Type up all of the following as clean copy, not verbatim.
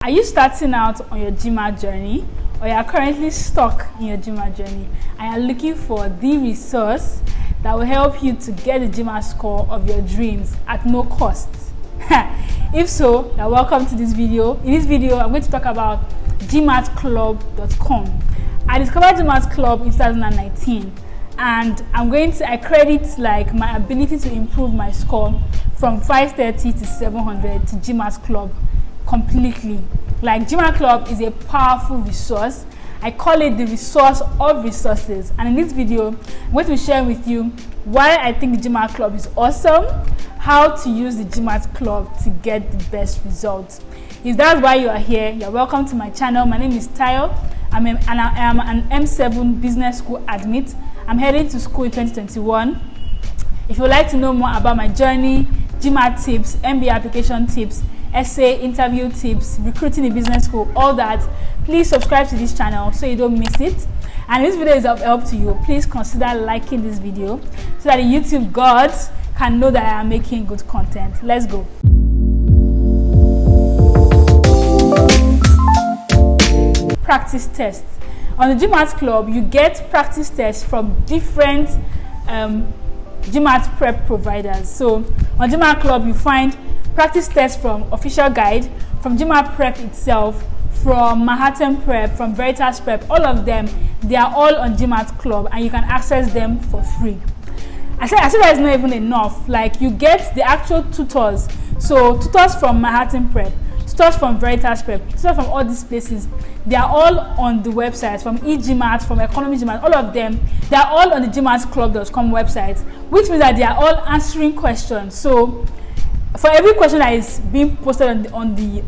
Are you starting out on your GMAT journey, or you are currently stuck in your GMAT journey and you are looking for the resource that will help you to get the GMAT score of your dreams at no cost? If so, you're welcome to this video. In this video, I'm going to talk about GMATClub.com. I discovered GMAT Club in 2019, and I credit like my ability to improve my score from 530 to 700 to GMAT Club completely. Like, GMAT Club is a powerful resource. I call it the resource of resources, and in this video I'm going to share with you why I think the GMAT Club is awesome, how to use the GMAT Club to get the best results. If that's why you are here, you're welcome to my channel. My name is Tayo. I am an M7 business school admit. I'm heading to school in 2021. If you would like to know more about my journey, GMAT tips, MBA application tips, essay, interview tips, recruiting in business school, all that, please subscribe to this channel so you don't miss it. And if this video is of help to you, please consider liking this video so that the YouTube gods can know that I am making good content. Let's go. Practice tests. On the GMAT Club, you get practice tests from different GMAT prep providers. So on GMAT Club, you find practice tests from Official Guide, from GMAT Prep itself, from Manhattan Prep, from Veritas Prep. All of them, they are all on GMAT Club, and you can access them for free. I said that is not even enough. Like, you get the actual tutors. So tutors from Manhattan Prep, tutors from Veritas Prep, tutors from all these places, they are all on the website, from eGMAT, from Economy GMAT, all of them, they are all on the GMATclub.com website, which means that they are all answering questions. So for every question that is being posted on the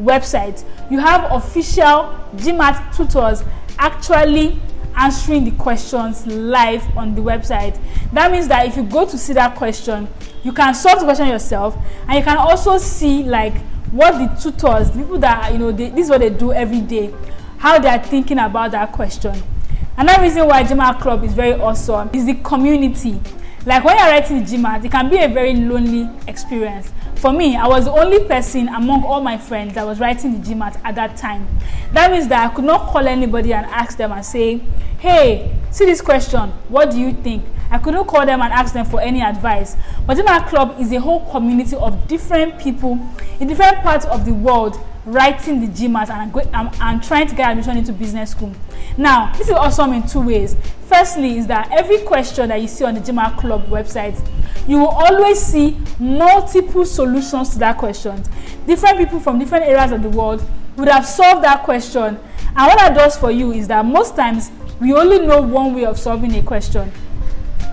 website, you have official GMAT tutors actually answering the questions live on the website. That means that if you go to see that question, you can solve the question yourself, and you can also see like what the tutors, the people that this is what they do every day, how they are thinking about that question. Another reason why GMAT Club is very awesome is the community. Like, when you're writing the GMAT, it can be a very lonely experience. For me, I was the only person among all my friends that was writing the GMAT at that time. That means that I could not call anybody and ask them and say, hey, see this question, what do you think? I couldn't call them and ask them for any advice. But GMAT Club is a whole community of different people in different parts of the world writing the GMAT and trying to get admission into business school. Now, this is awesome in two ways. Firstly, is that every question that you see on the GMAT Club website, you will always see multiple solutions to that question. Different people from different areas of the world would have solved that question. And what that does for you is that most times we only know one way of solving a question.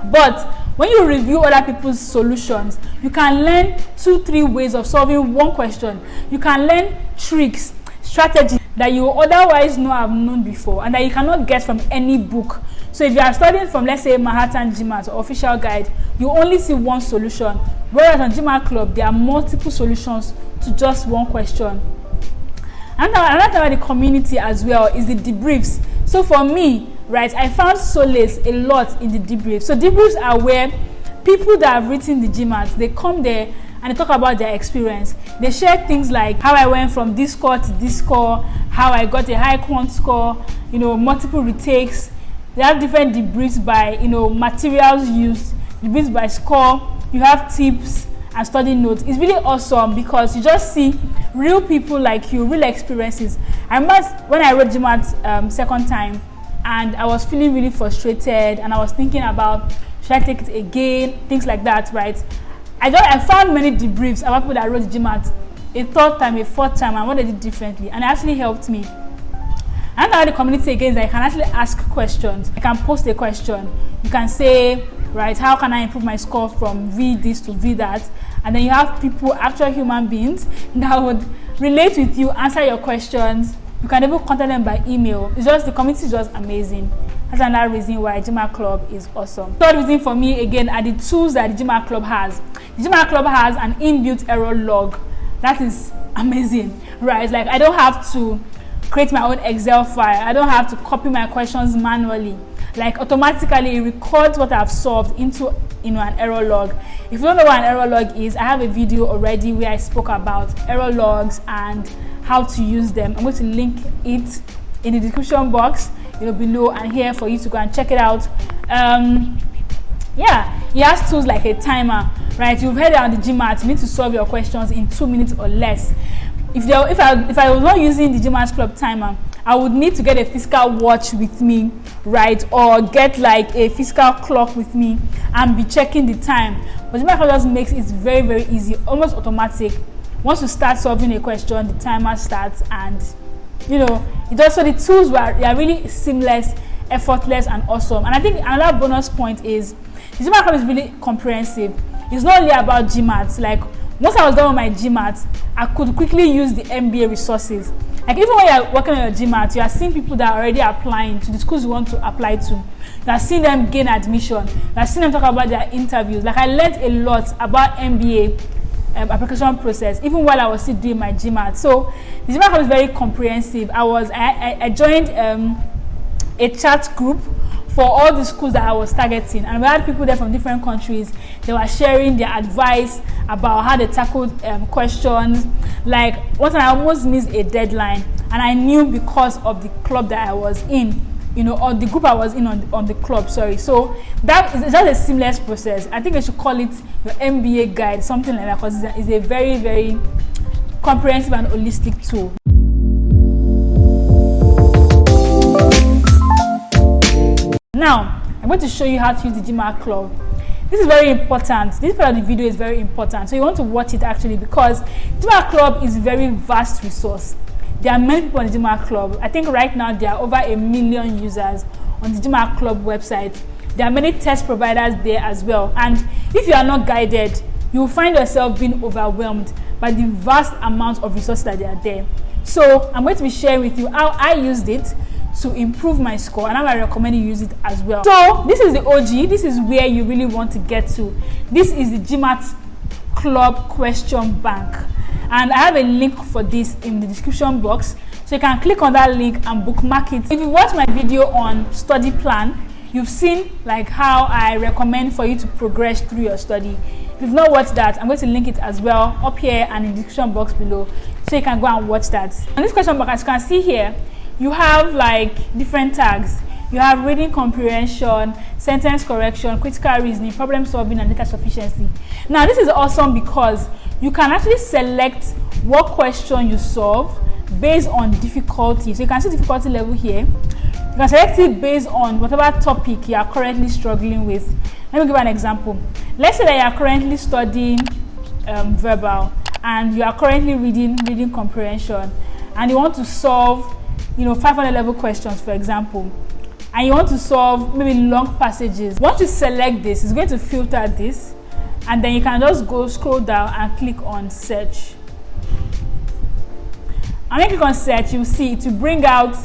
But when you review other people's solutions, you can learn 2-3 ways of solving one question. You can learn tricks, strategies that you otherwise not have known before and that you cannot get from any book. So if you are studying from, let's say, Manhattan GMAT or Official Guide, you only see one solution. Whereas on GMAT Club, there are multiple solutions to just one question. Another thing about the community as well is the debriefs. So for me, right, I found solace a lot in the debriefs. So debriefs are where people that have written the GMAT, they come there and they talk about their experience. They share things like how I went from this score to this score, how I got a high Quant score, multiple retakes. They have different debriefs by, materials used, debriefs by score. You have tips and study notes. It's really awesome because you just see real people like you, real experiences. I remember when I wrote GMAT second time, and I was feeling really frustrated, and I was thinking about, should I take it again, things like that, right? I found many debriefs about people that wrote GMAT a third time, a fourth time, and what they did differently, and it actually helped me. And now the community again is that I can actually ask questions. I can post a question. You can say, right, how can I improve my score from V this to V that? And then you have people, actual human beings, that would relate with you, answer your questions. You can even contact them by email. It's just, the community is just amazing. That's another reason why GMAT Club is awesome. Third reason for me, again, are the tools that the GMAT Club has. The GMAT Club has an inbuilt error log. That is amazing, right? Like, I don't have to create my own Excel file. I don't have to copy my questions manually. like automatically it records what I've solved into an error log. If you don't know what an error log is, I have a video already where I spoke about error logs and how to use them. I'm going to link it in the description box, below and here for you to go and check it out. Yeah, it has tools like a timer, right? You've heard it on the GMAT. You need to solve your questions in 2 minutes or less. If I was not using the GMATClub timer, I would need to get a physical watch with me, right? Or get like a physical clock with me and be checking the time. But GMATClub just makes it very, very easy, almost automatic. Once you start solving a question, the timer starts, and it also, the tools they are really seamless, effortless, and awesome. And I think another bonus point is the GMAT is really comprehensive. It's not only about GMAT. Like once I was done with my GMAT, I could quickly use the MBA resources. Like even when you're working on your GMAT, you are seeing people that are already applying to the schools you want to apply to. You are seeing them gain admission. You are seeing them talk about their interviews. Like I learned a lot about MBA application process even while I was still doing my GMAT. So the GMAT is very comprehensive. I joined a chat group for all the schools that I was targeting, and we had people there from different countries. They were sharing their advice about how they tackled questions. Like one time I almost missed a deadline, and I knew because of the club that I was in, or the group I was in on the club, sorry. So that is just a seamless process. I think I should call it your MBA guide, something like that, because it's a very, very comprehensive and holistic tool. Now, I'm going to show you how to use the GMATClub. This is very important. This part of the video is very important. So you want to watch it actually, because GMATClub is a very vast resource. There are many people on the GMATClub. I think right now there are over 1 million users on the GMATClub website. There are many test providers there as well. And if you are not guided, you will find yourself being overwhelmed by the vast amount of resources that are there. So I'm going to be sharing with you how I used it to improve my score, and I recommend you use it as well. So this is the OG. This is where you really want to get to. This is the GMATClub question bank, and I have a link for this in the description box, so you can click on that link and bookmark it. If you watch my video on study plan, you've seen like how I recommend for you to progress through your study. If you've not watched that, I'm going to link it as well up here and in the description box below, so you can go and watch that. On this question bank, as you can see here, you have like different tags. You have reading comprehension, sentence correction, critical reasoning, problem solving, and data sufficiency. Now this is awesome because you can actually select what question you solve based on difficulty. So you can see difficulty level here. You can select it based on whatever topic you are currently struggling with. Let me give an example. Let's say that you are currently studying verbal, and you are currently reading comprehension, and you want to solve 500 level questions, for example, and you want to solve maybe long passages. Once you select this, it's going to filter this, and then you can just go scroll down and click on search. And when you click on search, you'll see it will bring out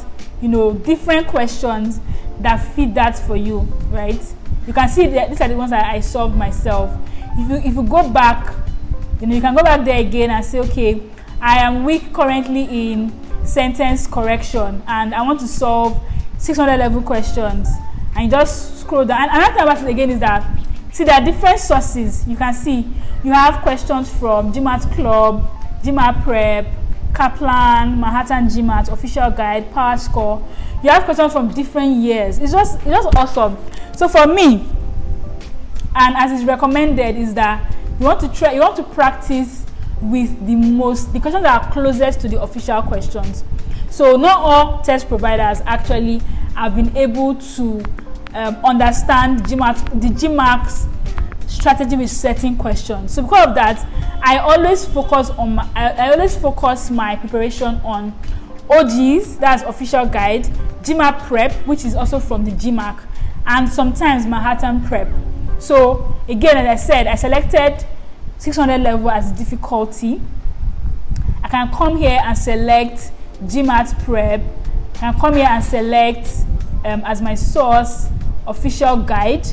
different questions that fit that for you, right? You can see that these are the ones that I solved myself. If you go back, you can go back there again and say, okay, I am weak currently in sentence correction, and I want to solve 600 level questions, and you just scroll down. And another thing about it again is that, see, there are different sources. You can see you have questions from GMATClub, GMAT Prep, Kaplan, Manhattan GMAT, Official Guide, Power Score. You have questions from different years. It's just awesome. So for me, and as is recommended, is that you want to practice with the questions that are closest to the official questions. So not all test providers actually have been able to understand the GMAT's strategy with certain questions. So because of that, I always focus my preparation on OGs, that's Official Guide, GMAT Prep, which is also from the GMAT, and sometimes Manhattan Prep. So again, as I said, I selected 600 level as difficulty. I can come here and select GMAT Prep. I can come here and select as my source Official Guide.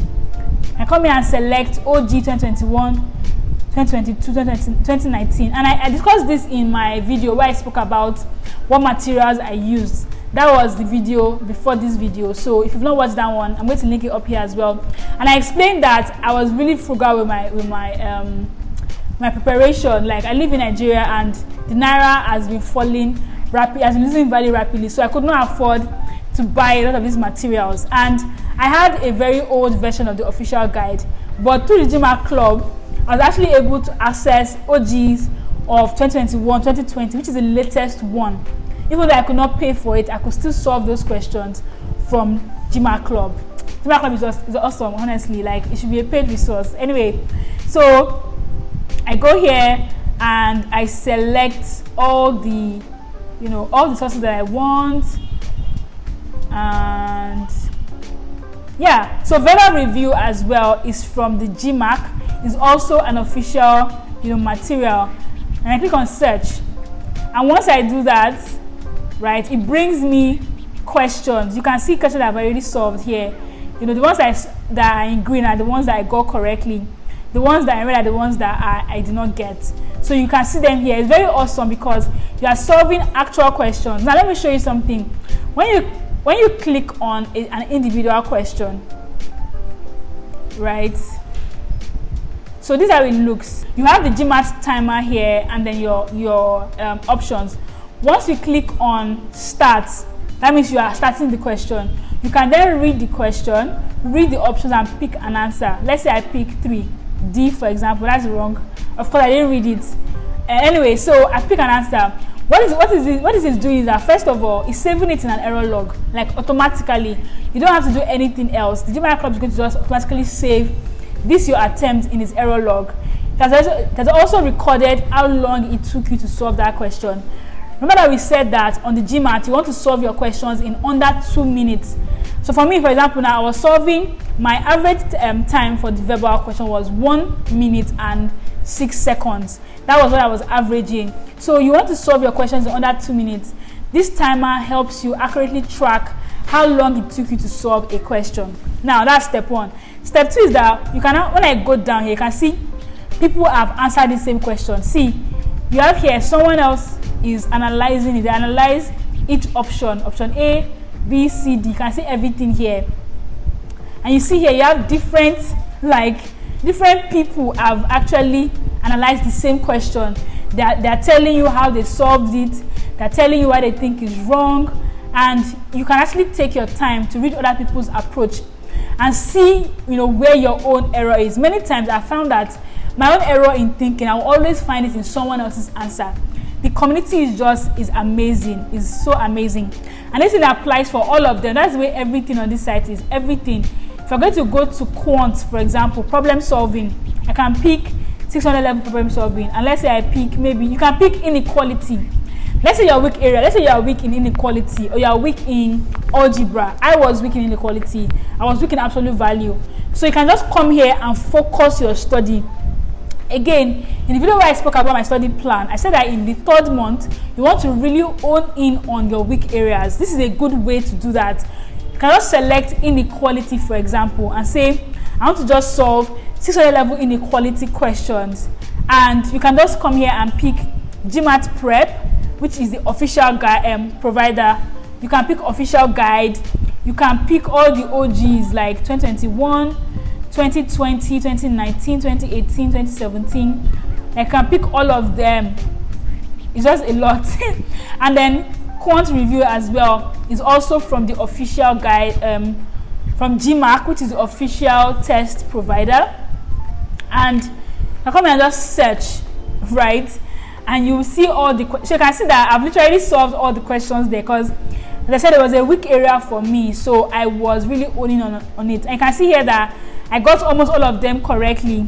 I come here and select OG 2021, 2022, 2019. And I discussed this in my video where I spoke about what materials I used. That was the video before this video. So if you've not watched that one, I'm going to link it up here as well. And I explained that I was really frugal with my preparation. Like, I live in Nigeria and the naira has been falling rapidly, has been losing value rapidly, so I could not afford to buy a lot of these materials. And I had a very old version of the official guide, but through the GMAT Club, I was actually able to access OGs of 2021, 2020, which is the latest one. Even though I could not pay for it, I could still solve those questions from GMAT Club. GMAT Club is awesome, honestly. Like, it should be a paid resource. Anyway, so I go here and I select all the, all the sources that I want. And yeah, so verbal review as well is from the GMAT. It's also an official, material. And I click on search. And once I do that, right, it brings me questions. You can see questions that I've already solved here. The ones that are in green are the ones that I got correctly. The ones that I read are the ones that I did not get. So you can see them here. It's very awesome because you are solving actual questions. Now let me show you something. When you click on an individual question, right? So this is how it looks. You have the GMAT timer here and then your options. Once you click on start, that means you are starting the question. You can then read the question, read the options and pick an answer. Let's say I pick 3, D for example. That's wrong. Of course I didn't read it. Anyway, so I pick an answer. What is this doing is that, first of all, it's saving it in an error log, like automatically. You don't have to do anything else. The GMAT Club is going to just automatically save this your attempt in its error log. It has also recorded how long it took you to solve that question. Remember that we said that on the GMAT, you want to solve your questions in under 2 minutes. So for me, for example, now I was solving, my average time for the verbal question was 1 minute and 6 seconds. That was what I was averaging. So you want to solve your questions in under 2 minutes. This timer helps you accurately track how long it took you to solve a question. Now that's step 1. Step 2 is that you can, when I go down here, you can see people have answered the same question. See, you have here someone else is analyzing it. They analyze each option A, B, C, D. You can see everything here. And you see here you have different people have actually analyzed the same question. They're telling you how they solved it. They're telling you what they think is wrong. And you can actually take your time to read other people's approach and see, where your own error is. Many times I found that my own error in thinking, I will always find it in someone else's answer. The community is amazing. It's so amazing. And this thing applies for all of them. That's the way everything on this site is. Everything. If you're going to go to Quant, for example, problem solving, I can pick 600 level problem solving. And let's say I pick, maybe you can pick inequality. Let's say you're weak area. Let's say you are weak in inequality or you are weak in algebra. I was weak in inequality. I was weak in absolute value. So you can just come here and focus your study. Again, in the video where I spoke about my study plan, I said that in the 3rd month, you want to really hone in on your weak areas. This is a good way to do that. You can just select inequality, for example, and say, I want to just solve 600 level inequality questions. And you can just come here and pick GMAT Prep, which is the official guide provider. You can pick official guide. You can pick all the OGs like 2021, 2020, 2019, 2018, 2017. I can pick all of them. It's just a lot. And then Quant review as well is also from the official guide from GMAT, which is the official test provider. And I come and just search, right? And you will see all the so you can see that I've literally solved all the questions there, because as I said, it was a weak area for me, so I was really owning on it. And you can see here that I got almost all of them correctly,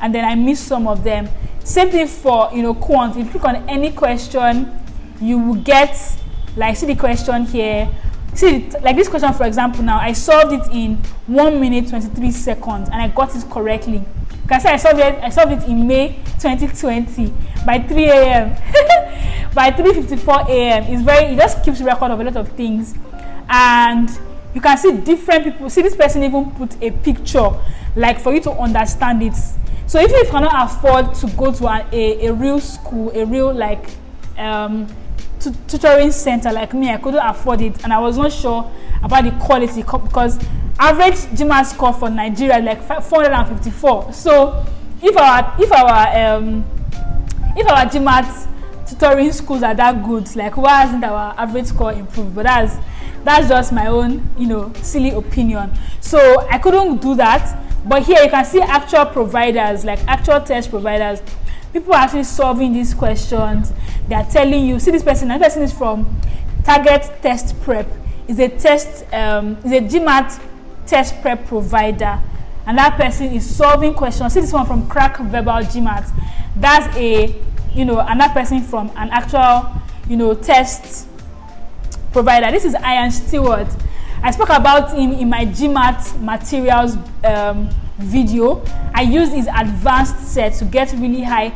and then I missed some of them. Same thing for Quant. If you click on any question, you will get, like, see the question here. See, like this question, for example, now I solved it in 1 minute 23 seconds and I got it correctly. You can see I solved it in May 2020 by 3 a.m. by 3:54 a.m. It just keeps record of a lot of things. And you can see different people. See, this person even put a picture, like, for you to understand it. So if you cannot afford to go to a real school, a real tutoring center like me, I couldn't afford it, and I was not sure about the quality because average GMAT score for Nigeria is like 454. So if our GMAT tutoring schools are that good, like why hasn't our average score improved? But that's just my own, silly opinion. So I couldn't do that. But here you can see actual providers, like actual test providers. People are actually solving these questions. They are telling you, see this person. This person is from Target Test Prep. Is a GMAT Test Prep provider, and that person is solving questions. See this one from Crack Verbal GMAT. That's another person from an actual, test provider. This is Ian Stewart. I spoke about him in my GMAT materials video. I used his advanced set to get really high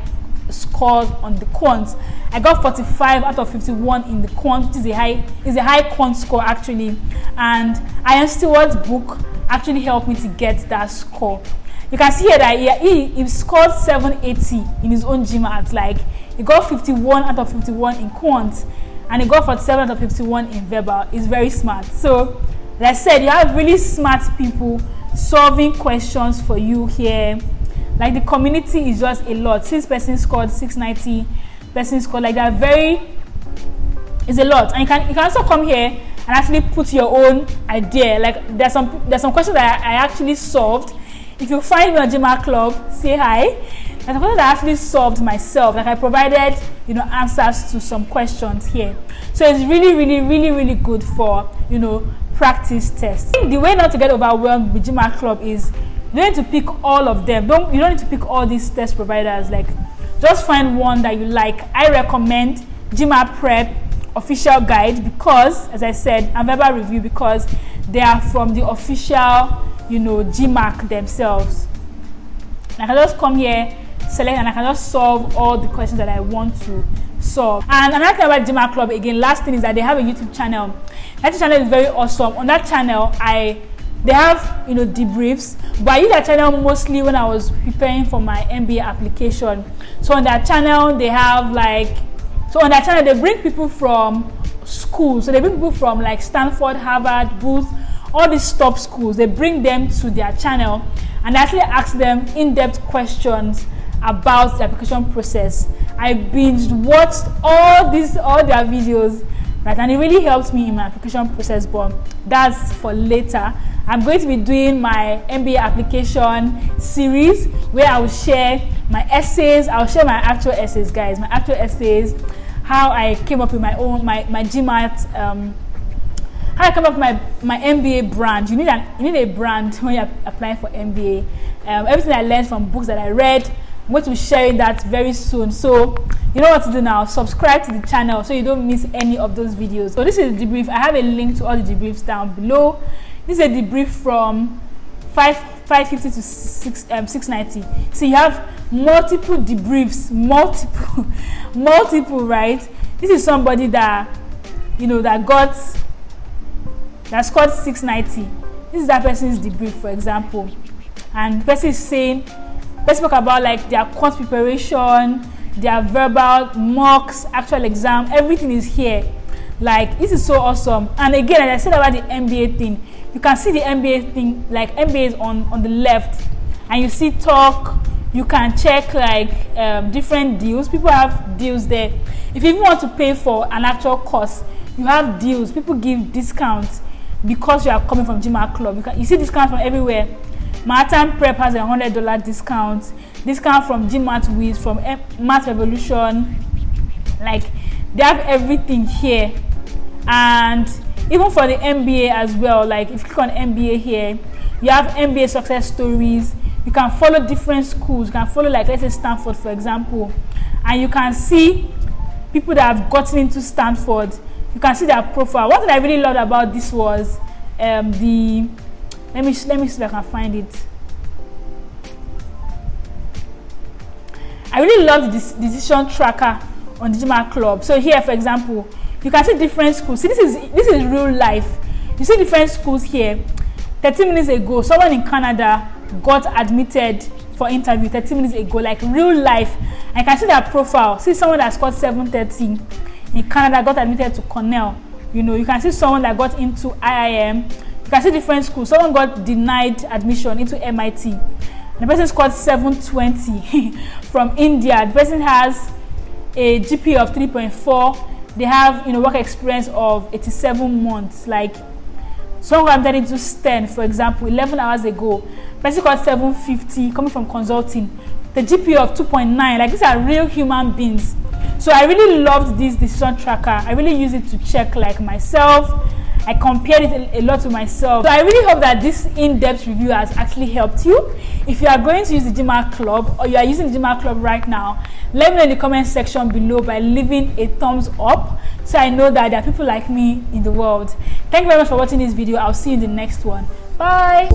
scores on the Quant. I got 45 out of 51 in the Quant. It's a high Quant score actually, and Ian Stewart's book actually helped me to get that score. You can see here that he scored 780 in his own GMAT. Like he got 51 out of 51 in Quant, and he got 47 out of 51 in verbal. He's very smart. So like I said, you have really smart people solving questions for you here. Like the community is just a lot. This person scored 690, person scored like that. It's a lot. And you can also come here and actually put your own idea. Like there's some questions that I actually solved. If you find me on GMATClub, say hi. There's some questions that I actually solved myself. Like I provided answers to some questions here. So it's really good for practice tests. The way not to get overwhelmed with GMATClub is you don't need to pick all of them. You don't need to pick all these test providers. Like just find one that you like. I recommend GMAT Prep official guide because, as I said, and verbal review because they are from the official GMAT themselves. And I can just come here, select, and I can just solve all the questions that I want to solve. And another thing about GMATClub, again, last thing is that they have a YouTube channel. That channel is very awesome. On that channel, they have debriefs, but I use that channel mostly when I was preparing for my MBA application. So on that channel, they bring people from schools. So they bring people from like Stanford, Harvard, Booth, all these top schools. They bring them to their channel and actually ask them in-depth questions about the application process. I binge watched all their videos, right, and it really helps me in my application process, but that's for later. I'm going to be doing my MBA application series where I will share my essays. I'll share my actual essays, guys, my actual essays, how I came up with my GMAT, how I came up with my MBA brand. You need a brand when you're applying for MBA. Everything I learned from books that I read, I'm going to be sharing that very soon. So you know what to do now. Subscribe to the channel so you don't miss any of those videos. So this is the debrief. I have a link to all the debriefs down below. This is a debrief from 550 to 690. So you have multiple debriefs, multiple, right? This is somebody that that scored 690. This is that person's debrief, for example, and the person is saying, let's talk about like their course preparation, their verbal mocks, actual exam, everything is here. Like this is so awesome. And again, as I said about the MBA thing, you can see the MBA thing, like MBA is on the left, and you see talk. You can check like different deals. People have deals there. If you even want to pay for an actual course, you have deals. People give discounts because you are coming from GMATClub. You see discounts from everywhere. Manhattan Prep has a $100 discount. Discount from GMAT Wiz, from Math Revolution. Like they have everything here. And even for the MBA as well, like if you click on MBA here, you have MBA success stories. You can follow different schools. You can follow, like, let's say Stanford, for example, and you can see people that have gotten into Stanford. You can see their profile. One thing I really loved about this was let me see if I can find it. I really love the decision tracker on the GMATClub. So here, for example, you can see different schools. See, this is real life. You see different schools here. 30 minutes ago, someone in Canada got admitted for interview 30 minutes ago, like real life. I can see their profile. See someone that scored 730. in Canada got admitted to Cornell. You know, you can see someone that got into IIM. You can see different schools. Someone got denied admission into MIT. The person scored 720 from India. The person has a GPA of 3.4. They have, you know, work experience of 87 months. Like, someone got admitted into STEM, for example, 11 hours ago. The person got 750 coming from consulting. The GPA of 2.9. Like, these are real human beings. So I really loved this decision tracker. I really use it to check like myself. I compared it a lot to myself. So I really hope that this in-depth review has actually helped you. If you are going to use the GMATClub or you are using the GMATClub right now, let me know in the comment section below by leaving a thumbs up so I know that there are people like me in the world. Thank you very much for watching this video. I'll see you in the next one. Bye.